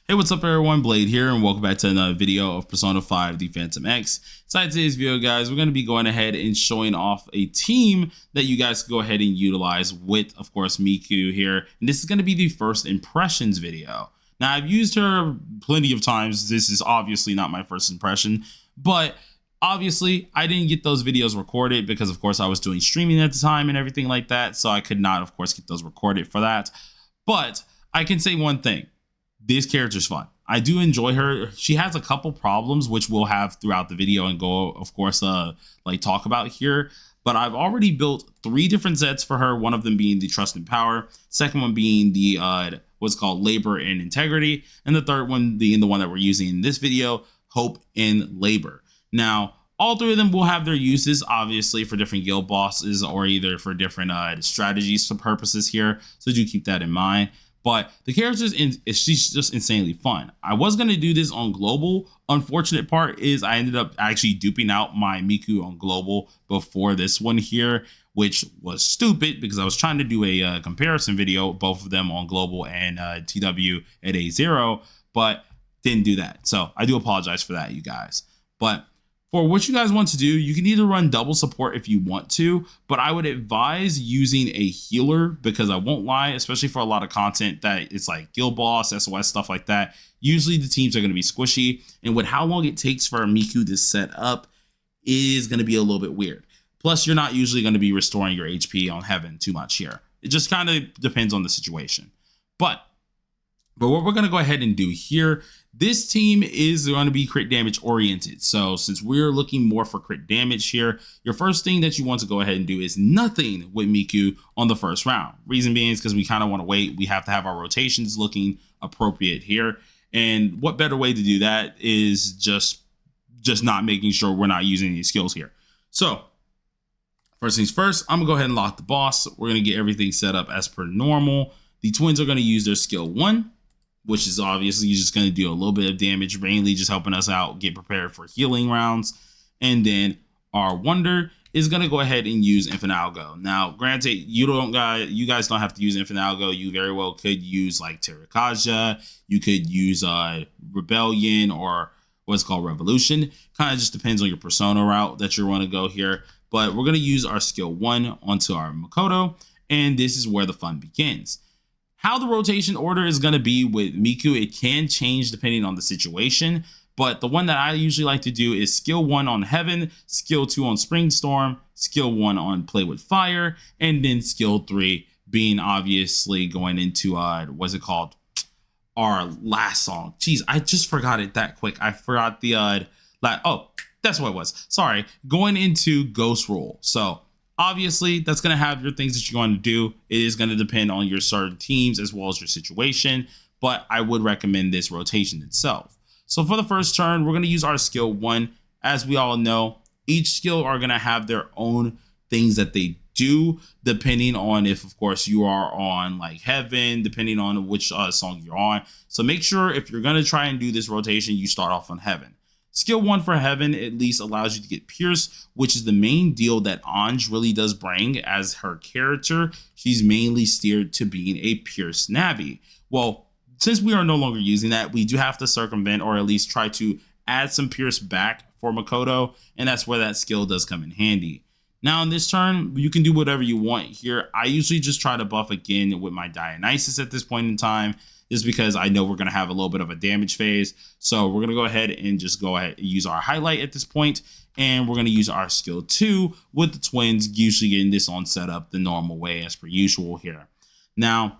Hey, what's up everyone, Blade here, and welcome back to another video of Persona 5 The Phantom X. Inside today's video, guys, we're going to be going ahead and showing off a team that you guys can go ahead and utilize with, of course, Miku here. And this is going to be the first impressions video. Now, I've used her plenty of times. This is obviously not my first impression, but obviously I didn't get those videos recorded because, of course, I was doing streaming at the time and everything like that. So I could not, of course, get those recorded for that. But I can say one thing. This character's fun. I do enjoy her. She has a couple problems, which we'll have throughout the video and go, of course, like talk about here. But I've already built 3 different sets for her. One of them being the Trust and Power. Second one being the what's called Labor and Integrity. And the third one being the one that we're using in this video, Hope and Labor. Now, all 3 of them will have their uses, obviously, for different guild bosses or either for different strategies for purposes here. So do keep that in mind. But the character she's just insanely fun. I was going to do this on global. Unfortunate part is I ended up actually duping out my Miku on global before this one here, which was stupid because I was trying to do a comparison video, both of them on global and TW at A0, but didn't do that. So I do apologize for that, you guys. But for what you guys want to do, you can either run double support if you want to, but I would advise using a healer because I won't lie, especially for a lot of content that it's like guild boss, SOS, stuff like that. Usually the teams are going to be squishy, and with how long it takes for Miku to set up is going to be a little bit weird. Plus, you're not usually going to be restoring your HP on Heaven too much here. It just kind of depends on the situation. But what we're going to go ahead and do here, this team is going to be crit damage oriented. So since we're looking more for crit damage here, your first thing that you want to go ahead and do is nothing with Miku on the first round. Reason being is because we kind of want to wait. We have to have our rotations looking appropriate here. And what better way to do that is just not making sure we're not using any skills here. So first things first, I'm gonna go ahead and lock the boss. We're gonna get everything set up as per normal. The twins are gonna use their skill 1. Which is obviously just going to do a little bit of damage, mainly just helping us out get prepared for healing rounds. And then our Wonder is going to go ahead and use Infinite Algo. Now, granted, you guys don't have to use Infinite Algo. You very well could use like Terrakaja. You could use Rebellion or what's called Revolution. Kind of just depends on your persona route that you want to go here. But we're going to use our skill 1 onto our Makoto. And this is where the fun begins. How the rotation order is going to be with Miku, it can change depending on the situation, but the one that I usually like to do is skill 1 on Heaven, skill 2 on Spring Storm, skill 1 on Play with Fire, and then skill 3 being obviously going into what's it called, our last song. Jeez, I just forgot it that quick. I forgot the oh, that's what it was. Sorry, going into Ghost Roll. So obviously, that's going to have your things that you're going to do. It is going to depend on your certain teams as well as your situation, but I would recommend this rotation itself. So for the first turn, we're going to use our skill 1. As we all know, each skill are going to have their own things that they do, depending on if, of course, you are on like Heaven, depending on which song you're on. So make sure if you're going to try and do this rotation, you start off on Heaven. Skill 1 for Heaven at least allows you to get Pierce, which is the main deal that Anj really does bring as her character. She's mainly steered to being a Pierce Navi. Well, since we are no longer using that, we do have to circumvent or at least try to add some Pierce back for Makoto, and that's where that skill does come in handy. Now in this turn, you can do whatever you want here. I usually just try to buff again with my Dionysus at this point in time, just because I know we're going to have a little bit of a damage phase. So we're going to go ahead and just go ahead and use our highlight at this point. And we're going to use our skill 2 with the twins, usually getting this on setup the normal way as per usual here. Now,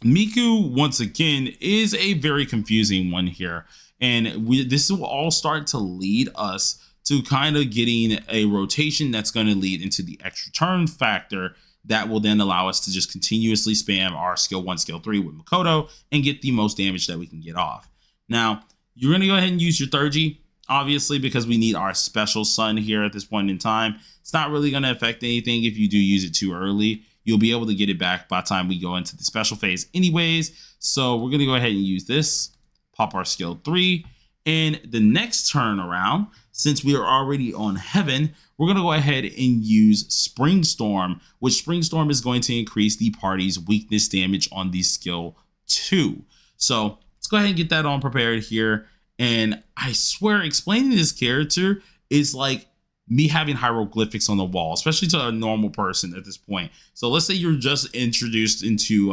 Miku, once again, is a very confusing one here. And this will all start to lead us to kind of getting a rotation that's going to lead into the extra turn factor that will then allow us to just continuously spam our skill 1, skill 3 with Makoto and get the most damage that we can get off. Now, you're going to go ahead and use your Thurgy, obviously, because we need our special sun here at this point in time. It's not really going to affect anything if you do use it too early. You'll be able to get it back by the time we go into the special phase anyways. So we're going to go ahead and use this, pop our skill 3, and the next turn around, since we are already on Heaven, we're going to go ahead and use Spring Storm, which Spring Storm is going to increase the party's weakness damage on the skill 2. So let's go ahead and get that on prepared here. And I swear, explaining this character is like me having hieroglyphics on the wall, especially to a normal person at this point. So let's say you're just introduced into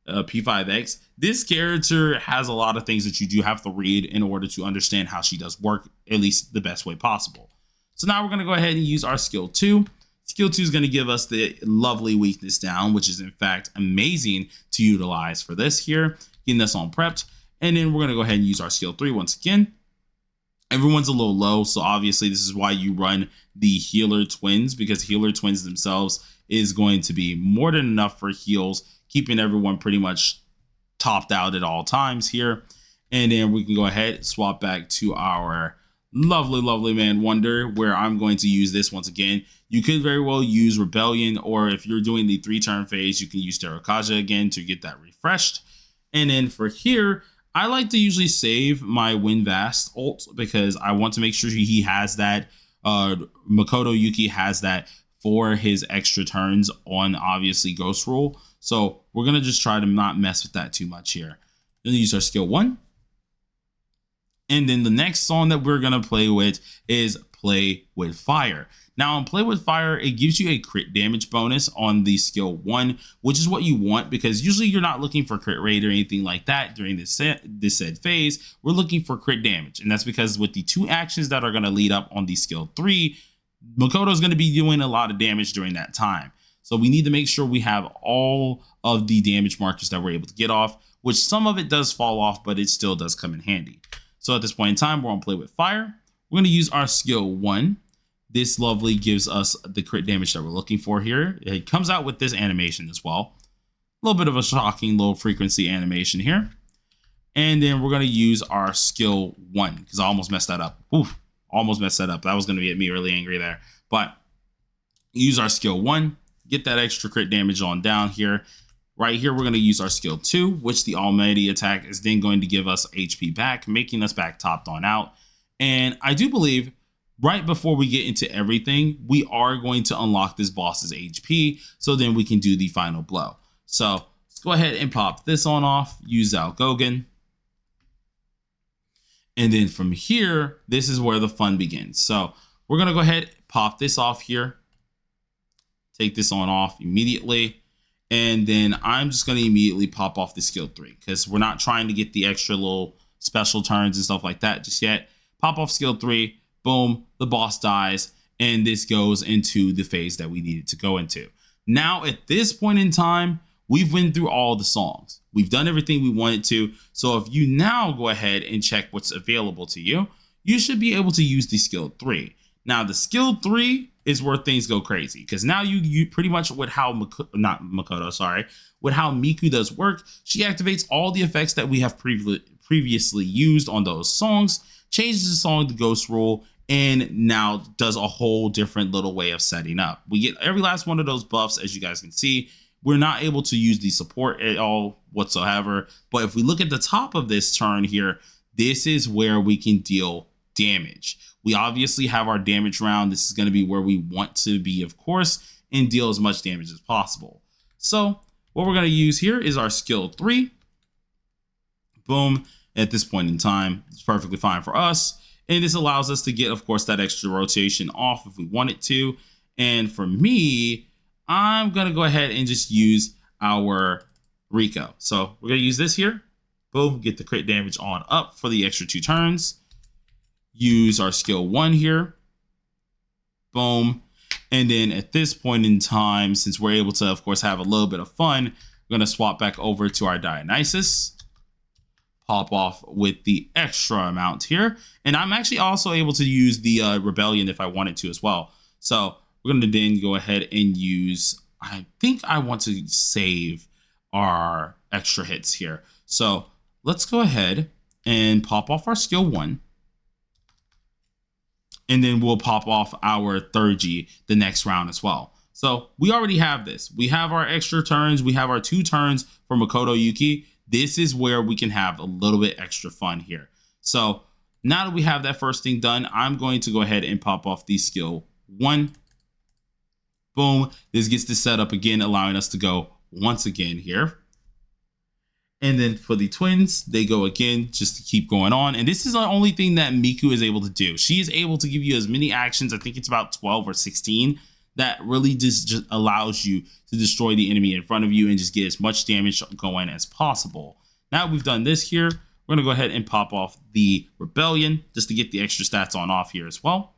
P5X. This character has a lot of things that you do have to read in order to understand how she does work, at least the best way possible. So now we're going to go ahead and use our skill 2. Skill 2 is going to give us the lovely weakness down, which is in fact amazing to utilize for this here, getting this on prepped. And then we're going to go ahead and use our skill 3 once again. Everyone's a little low, so obviously this is why you run the healer twins, because healer twins themselves is going to be more than enough for heals, keeping everyone pretty much topped out at all times here. And then we can go ahead, swap back to our lovely man Wonder, where I'm going to use this once again. You could very well use Rebellion, or if you're doing the 3-turn phase, you can use Terrakaja again to get that refreshed. And then for here, I like to usually save my Winvast ult because I want to make sure he has that. Makoto Yuki has that for his extra turns on obviously Ghost Rule. So we're going to just try to not mess with that too much here. We're going to use our skill 1. And then the next song that we're going to play with is Play with Fire. Now on Play with Fire, it gives you a crit damage bonus on the skill 1, which is what you want because usually you're not looking for crit rate or anything like that during this said phase. We're looking for crit damage. And that's because with the 2 actions that are going to lead up on the skill 3, Makoto is going to be doing a lot of damage during that time. So we need to make sure we have all of the damage markers that we're able to get off, which some of it does fall off, but it still does come in handy. So at this point in time, we're on Play with Fire. We're going to use our skill 1. This lovely gives us the crit damage that we're looking for here. It comes out with this animation as well. A little bit of a shocking low frequency animation here. And then we're going to use our skill 1 because I almost messed that up. Oof, almost messed that up. That was going to get me really angry there. But use our skill 1, get that extra crit damage on down here. Right here, we're going to use our skill 2, which the Almighty attack is then going to give us HP back, making us back topped on out. And I do believe right before we get into everything, we are going to unlock this boss's HP, so then we can do the final blow. So let's go ahead and pop this on off, use Algogan. And then from here, this is where the fun begins. So we're going to go ahead, pop this off here, take this on off immediately. And then I'm just going to immediately pop off the skill 3 because we're not trying to get the extra little special turns and stuff like that just yet. Pop off skill 3, boom, the boss dies, and this goes into the phase that we needed to go into. Now, at this point in time, we've went through all the songs. We've done everything we wanted to. So if you now go ahead and check what's available to you, you should be able to use the skill 3. Now, the skill 3 is where things go crazy because now you pretty much with how with how Miku does work, she activates all the effects that we have previously used on those songs, changes the song to Ghost Rule, and now does a whole different little way of setting up. We get every last one of those buffs, as you guys can see. We're not able to use the support at all whatsoever, but if we look at the top of this turn here, this is where we can deal damage. We obviously have our damage round. This is going to be where we want to be, of course, and deal as much damage as possible. So what we're going to use here is our skill 3. Boom. At this point in time, it's perfectly fine for us. And this allows us to get, of course, that extra rotation off if we wanted to. And for me, I'm going to go ahead and just use our Rico. So we're going to use this here. Boom. Get the crit damage on up for the extra 2 turns. Use our skill 1 here. Boom. And then at this point in time, since we're able to, of course, have a little bit of fun, we're going to swap back over to our Dionysus. Pop off with the extra amount here. And I'm actually also able to use the Rebellion if I wanted to as well. So we're going to then go ahead and use, I think I want to save our extra hits here. So let's go ahead and pop off our skill 1. And then we'll pop off our 3G the next round as well. So we already have this. We have our extra turns. We have our 2 turns for Makoto Yuki. This is where we can have a little bit extra fun here. So now that we have that first thing done, I'm going to go ahead and pop off the skill 1. Boom. This gets the setup again, allowing us to go once again here. And then for the twins, they go again just to keep going on. And this is the only thing that Miku is able to do. She is able to give you as many actions. I think it's about 12 or 16 that really just allows you to destroy the enemy in front of you and just get as much damage going as possible. Now we've done this here, we're going to go ahead and pop off the Rebellion just to get the extra stats on off here as well.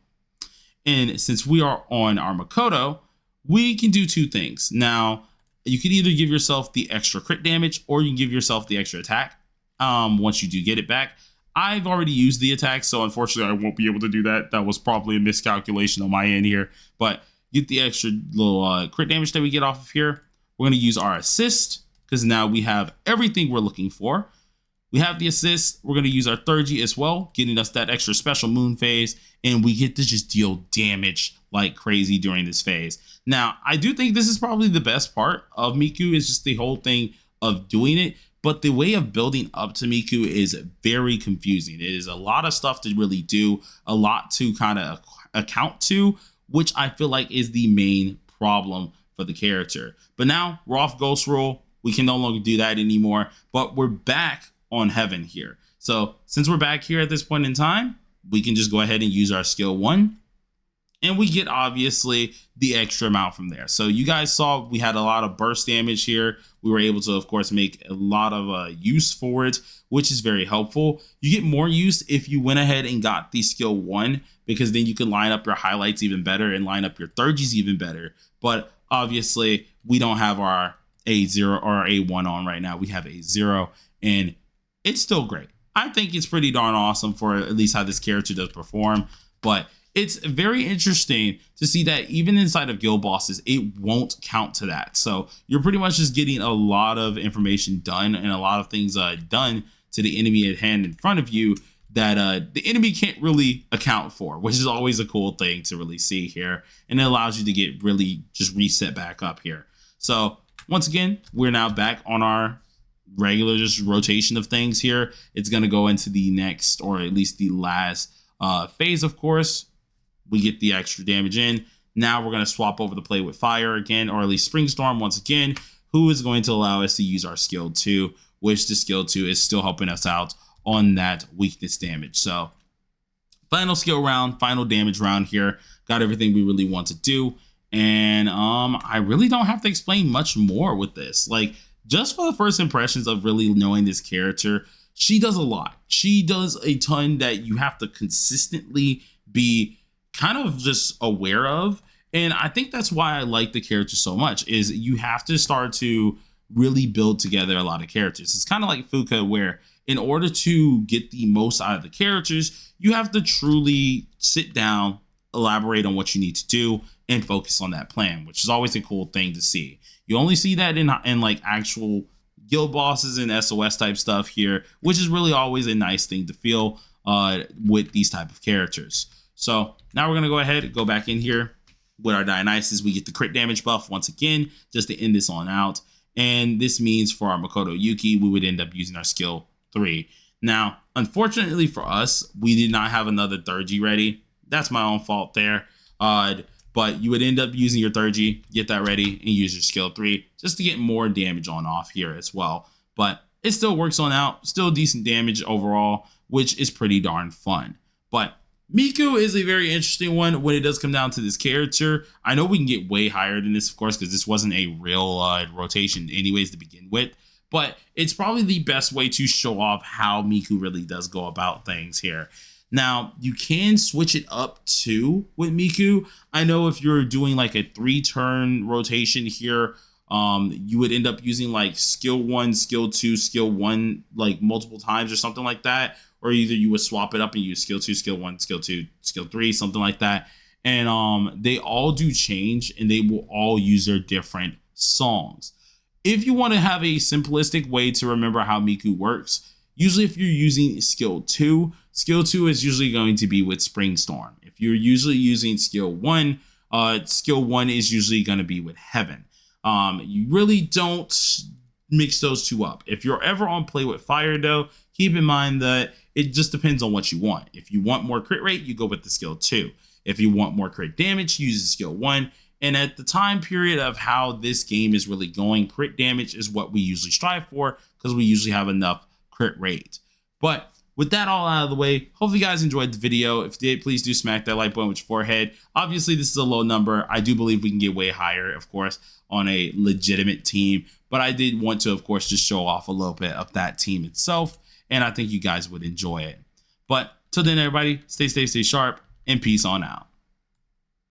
And since we are on our Makoto, we can do two things. Now, you can either give yourself the extra crit damage or you can give yourself the extra attack once you do get it back. I've already used the attack, so unfortunately I won't be able to do that. That was probably a miscalculation on my end here. But get the extra little crit damage that we get off of here. We're going to use our assist because now we have everything we're looking for. We have the assist. We're going to use our Thurgy as well, getting us that extra special moon phase. And we get to just deal damage like crazy during this phase. Now, I do think this is probably the best part of Miku is just the whole thing of doing it. But the way of building up to Miku is very confusing. It is a lot of stuff to really do, a lot to kind of account to, which I feel like is the main problem for the character. But now we're off Ghost Rule. We can no longer do that anymore, but we're back on Heaven here. So since we're back here at this point in time, we can just go ahead and use our skill 1 and we get obviously the extra amount from there. So you guys saw we had a lot of burst damage here. We were able to, of course, make a lot of use for it, which is very helpful. You get more use if you went ahead and got the skill 1, because then you can line up your highlights even better and line up your Thurgies even better. But obviously we don't have our A0 or A1 on right now. We have A0 and it's still great. I think it's pretty darn awesome for at least how this character does perform, but it's very interesting to see that even inside of guild bosses, it won't count to that. So you're pretty much just getting a lot of information done and a lot of things done to the enemy at hand in front of you that the enemy can't really account for, which is always a cool thing to really see here. And it allows you to get really just reset back up here. So once again, we're now back on our regular just rotation of things here. It's going to go into the next, or at least the last phase, of course. We get the extra damage in. Now we're going to swap over to play with fire again, or at least Spring Storm once again, who is going to allow us to use our skill 2, which the skill 2 is still helping us out on that weakness damage. So final skill round, final damage round here. Got everything we really want to do. And I really don't have to explain much more with this. Like, just for the first impressions of really knowing this character, she does a lot. She does a ton that you have to consistently be kind of just aware of. And I think that's why I like the character so much, is you have to start to really build together a lot of characters. It's kind of like Fuka, where in order to get the most out of the characters, you have to truly sit down, elaborate on what you need to do, and focus on that plan, which is always a cool thing to see. You only see that in like actual guild bosses and SOS type stuff here, which is really always a nice thing to feel with these type of characters. So now we're going to go ahead and go back in here with our Dionysus. We get the crit damage buff once again, just to end this on out. And this means for our Makoto Yuki, we would end up using our skill 3. Now, unfortunately for us, we did not have another Thurgy ready. That's my own fault there. But you would end up using your Thurgy, get that ready, and use your skill 3 just to get more damage on off here as well. But it still works on out, still decent damage overall, which is pretty darn fun. But Miku is a very interesting one when it does come down to this character. I know we can get way higher than this, of course, because this wasn't a real rotation anyways to begin with. But it's probably the best way to show off how Miku really does go about things here. Now, you can switch it up too with Miku. I know if you're doing like a 3-turn rotation here, you would end up using like skill 1, skill 2, skill 1 like multiple times or something like that. Or either you would swap it up and use skill 2, skill 1, skill 2, skill 3, something like that. And they all do change and they will all use their different songs. If you want to have a simplistic way to remember how Miku works, usually if you're using skill 2 is usually going to be with Spring Storm. If you're usually using skill 1 is usually going to be with Heaven. You really don't mix those two up. If you're ever on play with fire though, keep in mind that it just depends on what you want. If you want more crit rate, you go with the skill 2. If you want more crit damage, use the skill 1. And at the time period of how this game is really going, crit damage is what we usually strive for because we usually have enough crit rate. But with that all out of the way, hope you guys enjoyed the video. If you did, please do smack that like button with your forehead. Obviously, this is a low number. I do believe we can get way higher, of course, on a legitimate team. But I did want to, of course, just show off a little bit of that team itself. And I think you guys would enjoy it. But till then, everybody, stay safe, stay sharp, and peace on out.